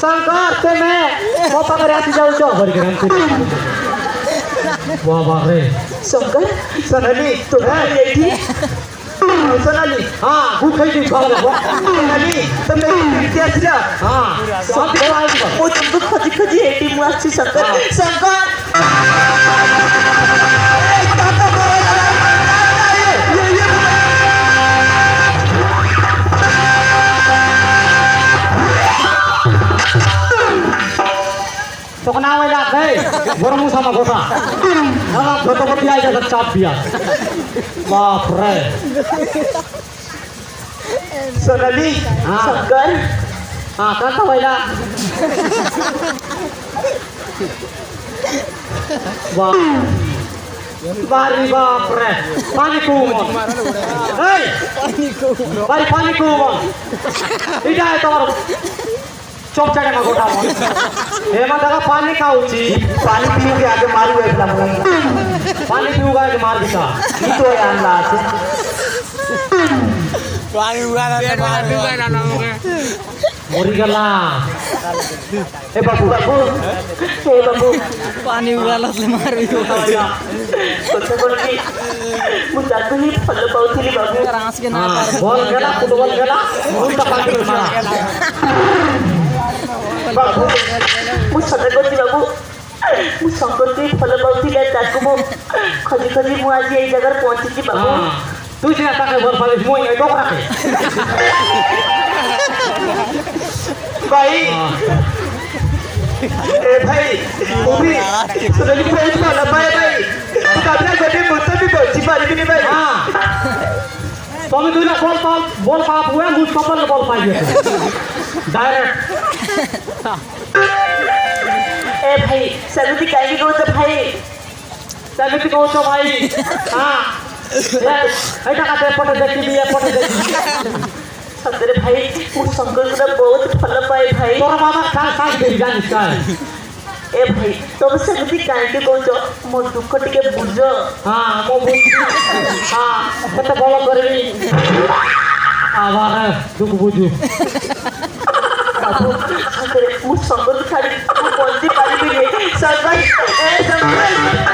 शंकर तेमे ମୋ ପାଖରେ ଆସି ଯାଉଛ ଭରିକି ରାମପୁରୀ ବାବା ରେ शंकर सोनाली तो एठी सोनाली हाँ गुखाई सोनाली तुमने किती असला हाँ शंकर ओ तुमको खोजी खोजी एठी मु आछि शंकर शंकर तो कना वाला नहीं गरम sama गोटा ना गतपति आई जा चाप दिया बाप रे सोनाली हाँ। शंकर हाँ कहाँ वाला बारी बाप रे पानी कुमन hey पानी कुमन इटा है तुम्हारा चौक चढ़े में गोटा मन हेमा दादा पानी खाऊची पानी पीऊ के आगे मारू एकला मुला पानी पीऊगा के मार दिता ई तो आणला আছে पानी उगाना मरी गला ए बाबू बाबू ए बाबू पानी उगाला से मार भी सोचे बोलती मु जातुनी फल पाउथिली बाबू रास के ना बॉल गेला फुटबॉल गेला उल्टा पानी में मारा बाबू मु सदा करती बाबू मु संकल्पी फल पाउथिले ताकू मु खोजी खोजी मु आज एई जगह पहुंची बाबू हाँ तू सिना ताके बॉल पाले मोई ए डोकरा के भाई ए भाई वो भी सुनली फेस वाला भाई भाई काबला गटे मुझसे भी पहुंची पारी भी नहीं भाई हाँ तुम्हें दूसरा बॉल पाप हुआ मुझ कपल बॉल पाई गए डायरेक्ट ए भाई सभी काई को तो भाई सेमिति को तो भाई हाँ ऐसा का पटे देखी भी पटे देखी सदरे भाई मु संकल्प का बहुत फल पाए भाई तोरा मामा कहाँ कहाँ दे जानी काय ए भाई तुम सभी काई को तो मो दुख टिके बुझो हाँ मो बुझी हाँ कते बॉल करबी आवार दुख बुझू बाबू सदरे मु संकल्प छाड़ी मु पहुंची पारी भी नहीं सरकार ए सरकार